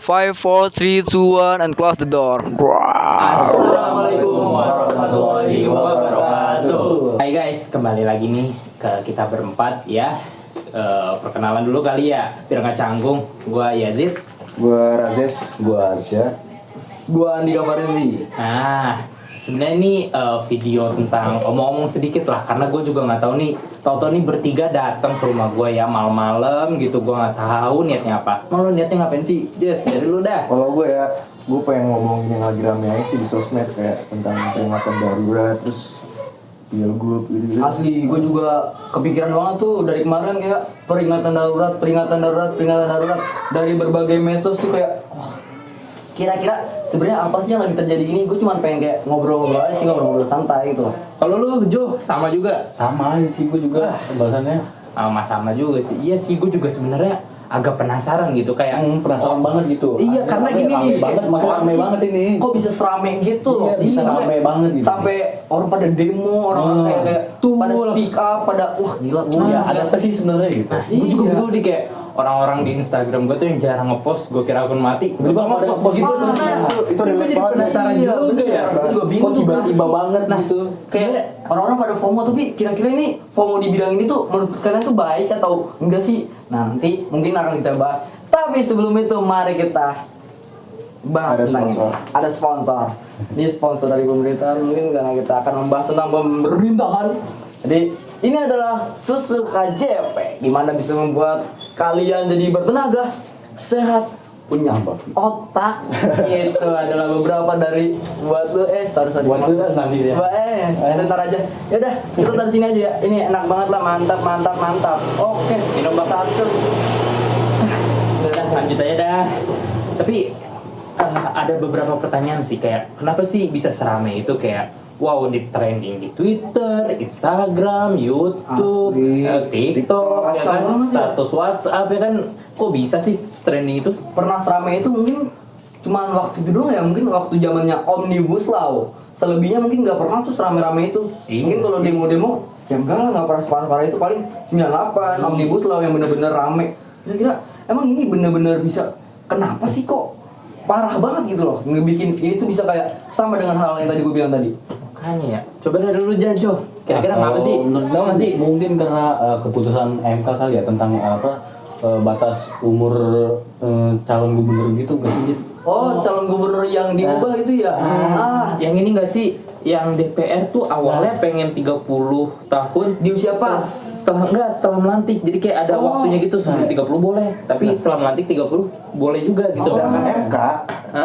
5, 4, 3, 2, 1, and close the door. Assalamualaikum warahmatullahi wabarakatuh. Hai guys, kembali lagi nih ke kita berempat ya. Perkenalan dulu kali ya, biar nggak canggung. Gua Yazid. Gua Razes. Gua Arsya. Gua Andika Farenzi. Nah, sebenarnya ini video tentang omong-omong sedikit lah, karena gue juga nggak tahu nih. Tahu-tahu nih bertiga datang ke rumah gue ya malam-malam gitu, gue nggak tahu niatnya apa. Mau niatnya ngapain sih? Jess, dari lu dah. Kalau gue ya, gue pengen ngomongin yang lagi rame aja sih di sosmed kayak tentang peringatan darurat, terus pilgub gitu. Asli, gue juga kepikiran banget tuh dari kemarin kayak peringatan darurat dari berbagai medsos tuh kayak kira-kira sebenarnya apa sih yang lagi terjadi ini? Gue cuma pengen kayak ngobrol-ngobrol aja sih, ngobrol santai gitu. Kalau lu Jo, sama juga. Sama aja sih gue juga bahasannya. Sama juga sih. Iya sih, gue juga sebenarnya agak penasaran gitu kayak Penasaran banget gitu. Iya, karena gini nih. Rame banget ini. Kok bisa serame gitu loh? Iya, bisa rame banget gitu. Sampai orang pada demo, orang kayak Tuh. pada speak up, pada wah gila. Ya ada apa sih sebenarnya gitu? Gue juga bingung nih kayak orang-orang di Instagram gue tuh yang jarang ngepost, gue kira akun mati. Tiba-tiba ada ngepost gitu. Itu relate banget. Penasaran juga ya. Gue juga bingung Kok tiba-tiba banget gitu. Kayak orang-orang pada FOMO, tapi kira-kira ini FOMO dibilang ini tuh menurut kalian tuh baik atau enggak sih? Nanti mungkin akan kita bahas. Tapi sebelum itu mari kita bahas Ada tentang sponsor. ini. Ada sponsor. Ini sponsor dari pemerintahan, mungkin karena kita akan membahas tentang pemerintahan. Jadi ini adalah susu KJP, gimana bisa membuat kalian jadi bertenaga, sehat, punya otak. Itu adalah beberapa dari buat lu sorry Buat lu nanti ya. Bentar aja. Ya udah, kita taruh sini aja ya. Ini enak banget lah, mantap. Oke, minum satu. Udah lanjut aja dah. Tapi ada beberapa pertanyaan sih kayak kenapa sih bisa serame itu kayak wow di trending di Twitter, Instagram, YouTube, TikTok, ya kan, Kacau banget ya. status WhatsApp ya kan, kok bisa sih trending itu? Pernah serame itu mungkin cuman waktu itu doang ya, mungkin waktu zamannya Omnibus Law. Selebihnya mungkin nggak pernah tuh serame-rame itu. Iya Mungkin kalau sih. demo-demo ya enggak lah, nggak pernah separah-parah itu, paling 98 Omnibus Law yang bener-bener rame. Kira-kira emang ini bener-bener bisa, kenapa sih kok parah banget gitu loh ngebikin ini tuh bisa kayak sama dengan hal yang tadi gue bilang tadi. Makanya ya, coba dari dulu Jajo. Kira-kira ngapa sih? Menurut Tahu nggak sih? Mungkin karena keputusan MK kali ya tentang batas umur calon gubernur gitu nggak sih? Jit? Oh, calon gubernur yang diubah itu ya. Yang ini nggak sih? Yang DPR tuh awalnya pengen 30 tahun Di usia pas. setelah melantik. Jadi kayak ada waktunya gitu, sebelum 30 boleh, tapi setelah melantik 30 boleh juga gitu. Sedangkan MK,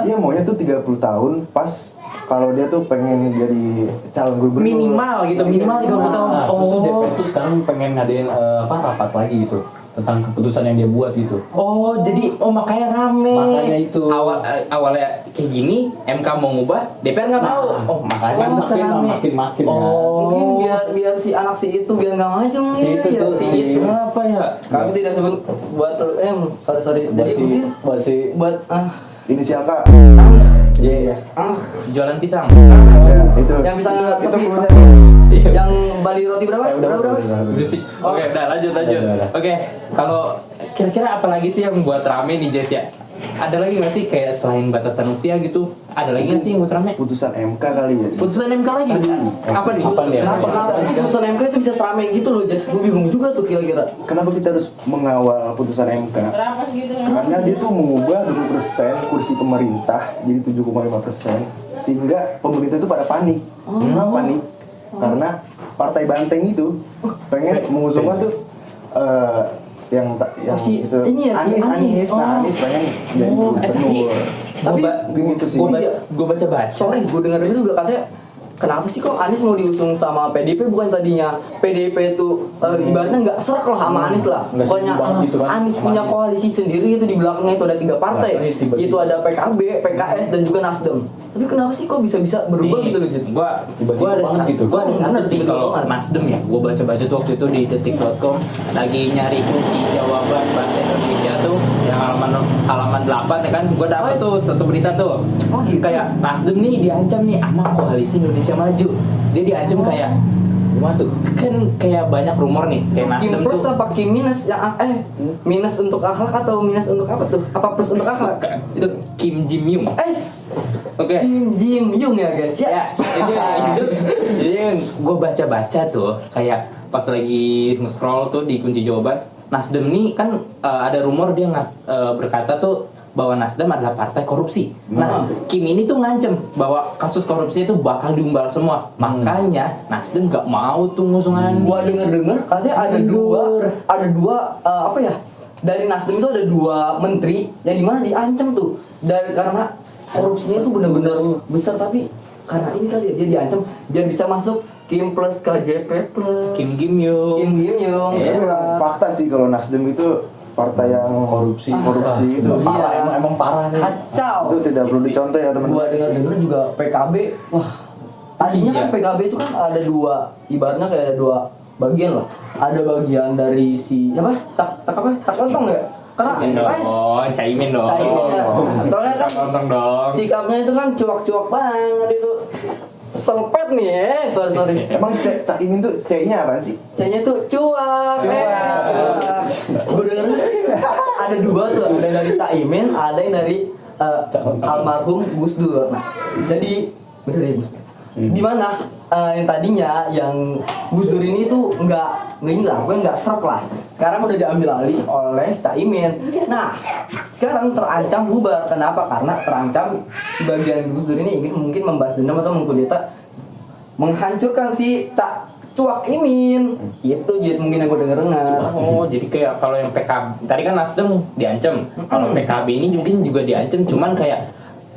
dia maunya tuh 30 tahun pas kalau dia tuh pengen jadi calon gubernur. Minimal gitu, minimal 30 tahun. Nah, terus tuh DPR tuh sekarang pengen ngadain rapat lagi gitu tentang keputusan yang dia buat gitu. Oh, jadi makanya rame. Makanya itu. Awalnya kayak gini, MK mau ngubah, DPR nggak mau. Oh, makanya makin ya. Mungkin biar si anak si itu biar nggak maju Si itu ya. tuh, Si si- itu. Kenapa ya? Kami tidak sebut buat sorry. Jadi mungkin buat Inisial K. Iya. Jualan pisang. Ya, itu. yang bisa itu sepi. punya. Yang Bali roti berapa? Berapa? Berisik. Oke, udah lanjut. Udah. Oke, kalau kira-kira apa lagi sih yang buat rame nih Jess ya? Ada lagi nggak sih kayak selain batasan usia gitu? Ada lagi nggak sih yang buat rame? Putusan MK kali ya. Putusan MK lagi? Apa nih? Apa nih? Kenapa putusan MK itu bisa serame gitu loh, Jess? Gue bingung juga tuh kira-kira. Kenapa kita harus mengawal putusan MK? Karena dia tuh mengubah 20% kursi pemerintah jadi 7,5%, sehingga pemerintah itu pada panik. Kenapa panik? Karena partai banteng itu pengen mengusungkan tuh yang si- itu ini ya, si Anies. Nah, Anies pengen jadi gubernur. Tapi gitu sih. gue baca. sorry, gue dengar itu juga katanya kenapa sih kok Anies mau diusung sama PDP, bukan tadinya PDP itu ibaratnya nggak serak lah sama Anies lah. Nggak Pokoknya setuju banget gitu kan Anies sama punya Anies. koalisi sendiri itu, di belakangnya itu ada 3 partai. Nah, ini tiba-tiba. Itu ada PKB, PKS dan juga Nasdem. Tapi kenapa sih kok bisa berubah gitu loh, Jit? Gua ada banget gitu. Gua ada satu sih Tiba-tiba kalau banget. Nasdem ya. Gua baca-baca tuh waktu itu di detik.com lagi nyari kunci jawaban bahasa Indonesia tuh yang halaman 8 ya kan. Gua dapet tuh satu berita tuh. Oh, gitu. Kayak Nasdem nih diancam nih sama koalisi Indonesia Maju. Dia diancam kayak Gimana tuh? Kan kayak banyak rumor nih, kayak Kim Nasdem plus tuh apa Kim minus? Minus untuk akhlak atau minus untuk apa tuh? Apa plus untuk akhlak? itu Kim Jim Yung. Oke. Kim Jim Yung ya guys ya. Ya, jadi gue baca-baca tuh kayak pas lagi nge-scroll tuh di kunci jawaban Nasdem nih kan ada rumor dia berkata tuh bahwa Nasdem adalah partai korupsi. Nah, Kim ini tuh ngancem bahwa kasus korupsi itu bakal diumbar semua. Makanya Nasdem gak mau tuh ngusung Anies. Gua denger katanya ada dua apa ya? Dari Nasdem itu ada 2 menteri yang dimana diancam tuh karena korupsinya itu benar-benar besar, tapi karena ini kali ya dia diancam biar bisa masuk Kim plus KJP plus Kim Jim Yung. Kim Jim Yung. Tapi memang fakta sih kalau Nasdem itu partai yang korupsi itu Iya. Emang parah nih. Kacau. itu tidak perlu dicontoh ya teman-teman. Gua dengar juga PKB, wah tadinya kan Iya. PKB itu kan ada 2, ibaratnya kayak ada 2 bagian lah. Ada bagian dari si apa? Cak Lontong ya? Karena Caimin dong. Caimin ya. Soalnya kan Lontong dong. sikapnya itu kan cuak-cuak banget itu. Sempet nih, sorry. Emang Cak Imin tuh C-nya apaan sih? C-nya tuh cuak. Gue denger ada 2 tuh, ada dari Cak Imin, ada yang dari almarhum Gus Dur. Nah, jadi bener ya Gus. Dimana yang tadinya yang Gus Dur ini tuh nggak hilang, gue nggak serok lah. Sekarang udah diambil alih oleh Cak Imin. Nah, sekarang terancam bubar. Kenapa? Karena terancam sebagian Gus Dur ini ingin mungkin membalas dendam atau mengkudeta, menghancurkan si Cuak Imin. Itu jadi mungkin yang gue denger. Oh, jadi kayak kalau yang PKB tadi kan Nasdem diancam, kalau PKB ini mungkin juga diancam, cuman kayak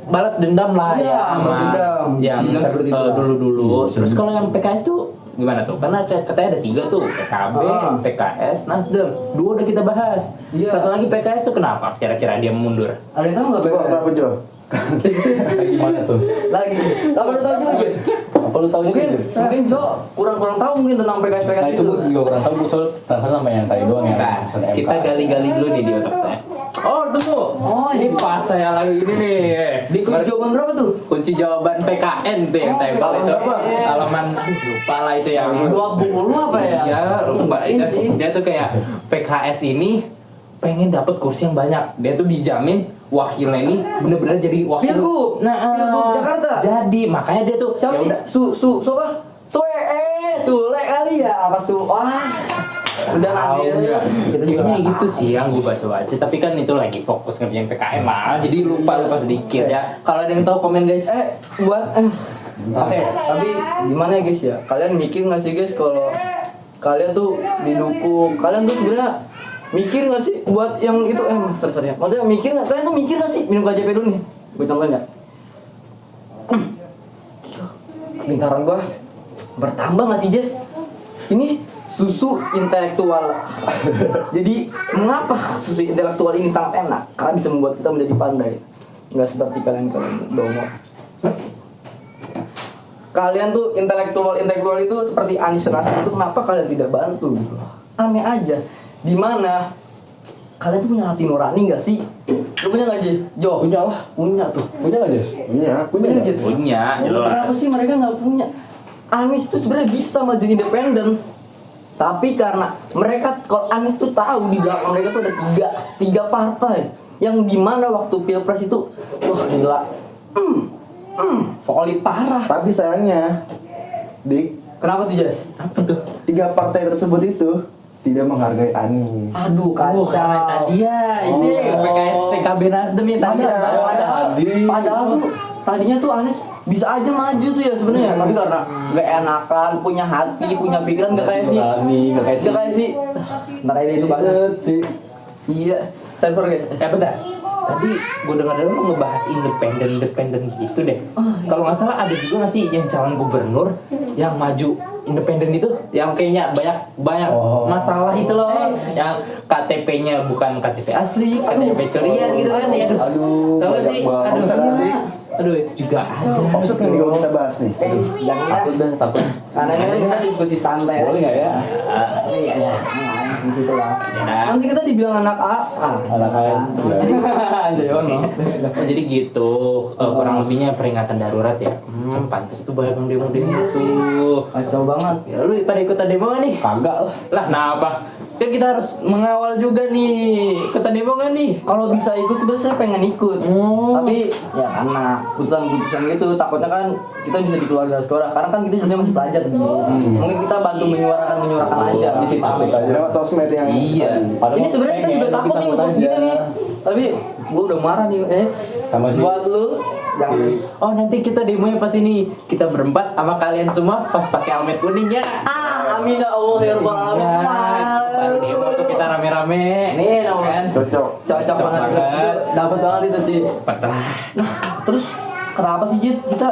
balas dendam lah Iya, ya balas dendam. yang Sinyal seperti itu. dulu. Terus kalau yang PKS tuh gimana tuh? Karena katanya ada 3 tuh, PKB, PKS, Nasdem. 2 udah kita bahas. Iya. Satu lagi PKS tuh kenapa? Kira-kira dia mundur? Ada yang tahu nggak Coba PKS? kenapa Jo? Gimana tuh? Lagi, apa lu tahu juga? Apa lu tahu Mungkin Jo kurang tahu mungkin tentang PKS Nah itu itu. gue kurang tahu, gue soal penasaran sama yang tadi doang ya. Nah, urusan kita MK. gali-gali dulu nih di otak saya. Oh, tunggu. Oh, ini iya. pas saya lagi ini nih. Di kunci jawaban berapa tuh? Kunci jawaban PKN tuh yang tebal itu. Halaman lupa lah itu yang 20 apa ya? Iya, lupa. Mungkin sih. Dia tuh kayak PKS ini pengen dapat kursi yang banyak. Dia tuh dijamin wakilnya ini bener-bener jadi wakil. Pilgub. Pilgub Jakarta. Jadi makanya dia tuh Siapa ya sih? udah Siapa? Sule kali ya? Apa wah. Udah nanti ya. kita juga Kayaknya nggak gitu sih yang gue baca-baca. Tapi kan itu lagi fokus ngerjain PKM lah. Jadi lupa sedikit ya. Kalau ada yang tahu komen guys. buat Oke, tapi gimana ya guys ya? Kalian mikir nggak sih guys kalau kalian tuh didukung? Kalian tuh sebenarnya mikir nggak sih buat yang itu? Sorry. Maksudnya mikir nggak? Kalian tuh mikir nggak sih minum KJP dulu nih? Gue contohin ya. Lingkaran gua bertambah nggak sih Jess? Ini susu intelektual. Jadi mengapa susu intelektual ini sangat enak? Karena bisa membuat kita menjadi pandai. Nggak seperti kalian dongo. Kalian tuh intelektual itu seperti Anies Rashid itu kenapa kalian tidak bantu gitu? Aneh aja. Di mana kalian tuh punya hati nurani nggak sih? Lu punya nggak Jess? Jo? Punya lah. Punya tuh. Punya nggak Des? Iya. Punya nggak Jess? Punya, Kenapa jelas. sih mereka nggak punya? Anies tuh sebenarnya bisa maju independen, tapi karena mereka, kalau Anies tuh tahu di belakang mereka tuh ada tiga partai yang dimana waktu pilpres itu, wah gila, solid parah. Tapi sayangnya, Dik, Kenapa tuh Jas? Apa tuh? 3 partai tersebut itu tidak menghargai Anies. Aduh Oh, karena kacau. tadi ya ini PKS PKB Nasdem ya tadi. Padahal tuh tadinya tuh Anies bisa aja maju tuh ya sebenarnya, tapi karena nggak enakan, punya hati, punya pikiran nggak kayak sih. Nggak kayak sih. Ntar aja itu bahasa. Iya, sensor guys. Bentar. Tadi gue dengar lu ngebahas independen gitu deh. Kalau nggak salah ada juga nggak sih yang calon gubernur yang maju independen itu, yang kayaknya banyak masalah itu loh, yang KTP-nya bukan KTP asli, KTP curian gitu kan? Aduh, tahu nggak sih? Aduh itu juga ada. Offset yang juga kita bahas nih. Jangan Takut dah, takut. karena ini kita diskusi santai. Boleh nggak ya? Iya. di situ lah. Ya. Nanti kita dibilang anak A. Anak A. Anjay, ono. Oh, jadi gitu, kurang lebihnya peringatan darurat ya. Pantes tuh banyak yang demo-demo tuh. Kacau banget. Ya lu pada ikutan demo nggak nih? Kagak lah. Lah, kenapa? Kan kita harus mengawal juga nih. Ikutan demo nggak nih? Kalau bisa ikut sebenarnya saya pengen ikut. Tapi ya karena putusan-putusan gitu takutnya kan kita bisa dikeluarkan dari sekolah. Karena kan kita juga masih pelajar nih. Mungkin kita bantu menyuarakan aja. Di situ takut aja. Lewat sosmed yang Iya. Ini sebenarnya kita juga takut nih ngepost gini nih. Tapi gue udah marah nih. Sama sih. Buat lu jangan. Oh, nanti kita demonya pas ini. Kita berempat sama kalian semua pas pakai helmet kuning ya. Amin ya Allah ya Rabbal Ya, alamin. baru demo tuh kita rame-rame. Nih, nomor. Kan? cocok. Cocok banget. banget. Dapat banget itu sih. Patah. Nah, terus kenapa sih Jit kita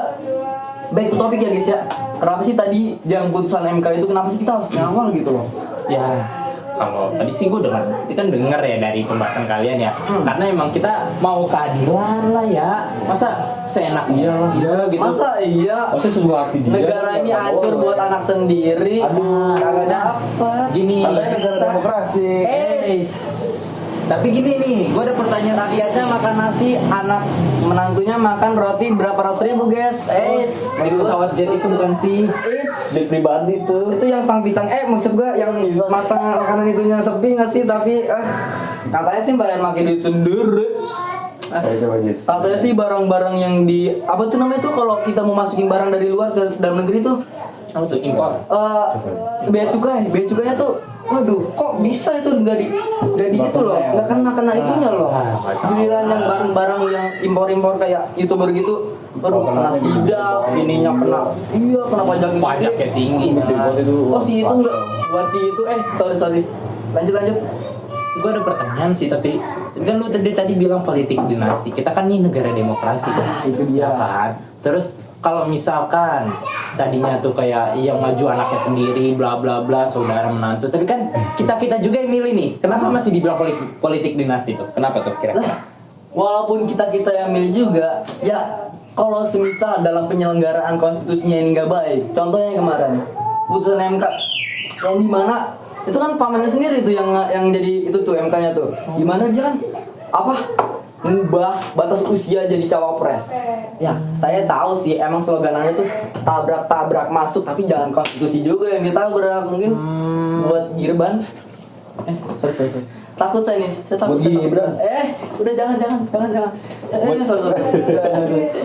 back to topic ya guys ya? Kenapa sih tadi yang putusan MK itu kenapa sih kita harus ngawal gitu loh? Ya, kalau tadi sih gue dengar, itu kan denger ya dari pembahasan kalian ya. Karena emang kita mau keadilan lah ya. Masa seenaknya aja gitu. Masa iya Maksudnya sesuatu hati dia. negara ini hancur buat anak sendiri? Aduh. Kagak dapet. Gini. Katanya negara demokrasi. Tapi gini nih, gue ada pertanyaan. Rakyatnya makan nasi, anak menantunya makan roti berapa ratus ribu guys? Naik pesawat jet itu bukan sih? Di pribadi tuh. Itu yang sang pisang maksud gua yang masang makanan itunya sepi nggak sih? Tapi katanya sih bayar pakai duit sendiri. Ayo coba Jit. Katanya sih barang-barang yang di apa tuh namanya tuh kalau kita mau masukin barang dari luar ke dalam negeri tuh Apa tuh impor? bea cukainya tuh waduh kok bisa itu nggak di itu loh nggak kena itunya loh. Giliran yang barang-barang yang impor kayak youtuber gitu waduh kena sidak ininya kena pajak gitu. Pajaknya tinggi. Oh si itu enggak buat si itu sorry lanjut Gue ada pertanyaan sih, tapi kan lu tadi bilang politik dinasti. Kita kan ini negara demokrasi. itu dia. Ya kan? Terus kalau misalkan tadinya tuh kayak yang maju anaknya sendiri, bla bla bla, saudara menantu. Tapi kan kita juga yang milih nih. Kenapa masih dibilang politik dinasti tuh? Kenapa tuh kira-kira? Walaupun kita yang milih juga ya kalau semisal dalam penyelenggaraan konstitusinya ini nggak baik, contohnya yang kemarin putusan MK yang dimana itu kan pamannya sendiri tuh yang jadi itu tuh MK-nya tuh, gimana dia kan apa ngubah batas usia jadi cawapres. Ya saya tahu sih emang sloganannya tuh tabrak masuk, tapi jangan konstitusi juga yang ditabrak, mungkin buat Girban. Sorry. Takut saya nih, saya takut. Buat Gibran. Udah jangan. Sorry.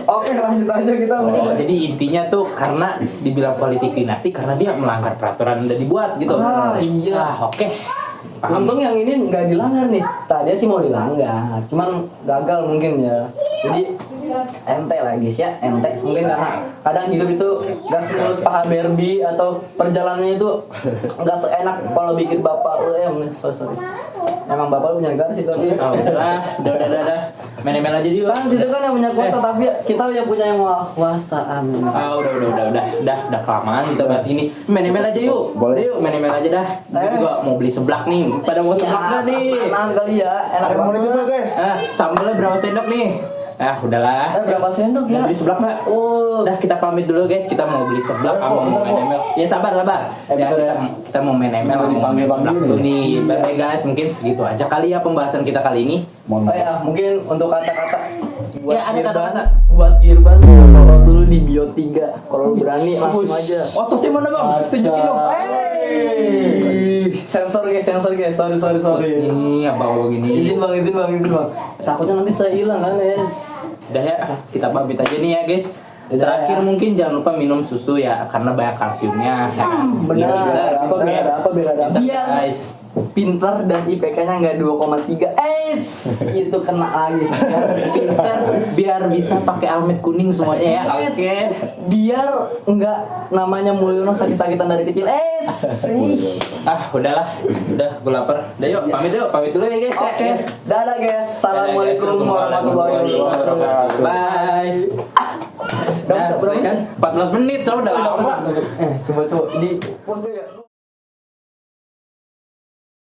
Oke, lanjut aja kita. Oh, jadi intinya tuh karena dibilang politik dinasti karena dia melanggar peraturan yang udah dibuat gitu. Iya. Oke. Paham. Untung yang ini nggak dilanggar nih. Tadinya sih mau dilanggar, cuman gagal mungkin ya. Jadi ente lah guys ya, ente. Mungkin karena kadang hidup itu nggak semulus paha Barbie atau perjalanannya itu nggak seenak kalau bikin bapak. Sorry. Emang bapak punya negara sih tapi. Oh, udah. Main-main aja yuk. Kan situ kan yang punya kuasa, tapi kita yang punya yang kuasaan. Udah kelamaan kita bahas ini. Main-main aja yuk. Boleh. Yuk, main-main aja dah. Gue juga mau beli seblak nih. Pada mau seblak nggak nih? Enak kali ya, enak Ada mulai banget. juga guys. Sambelnya berapa sendok nih? Udahlah. Berapa sendok ya? Mau beli seblak nggak? Oh. Udah kita pamit dulu guys. Kita mau beli seblak sama mau main ML. Ya sabar. Ya kita mau main ML sama mau main seblak dulu nih. Baik guys, mungkin segitu aja kali ya pembahasan kita kali ini. Oh ya, mungkin untuk kata-kata buat Ya, ada Girban, kata-kata. buat Girban kalau dulu di bio 3. Kalau lu berani langsung aja. Ototnya mana bang? Tunjukin dong. Sensor guys. Sorry. Ini abang gini. Izin bang. Takutnya nanti saya hilang kan, Udah ya, kita pamit aja nih ya guys. Udah Terakhir ya. mungkin jangan lupa minum susu ya karena banyak kalsiumnya. benar. Biar ada. Biar guys. pintar dan IPK-nya nggak 2,3. Itu kena lagi. Pinter biar bisa pakai helmet kuning semuanya ya. Oke. Biar nggak namanya Mulyono sakit-sakitan dari kecil. Udahlah. Udah gue lapar. Udah yuk, pamit dulu ya guys. Oke, dadah guys. Assalamualaikum warahmatullahi wabarakatuh. Bye. Nah, Berapa? kan 14 menit, coba udah lama. Coba di pause dulu ya.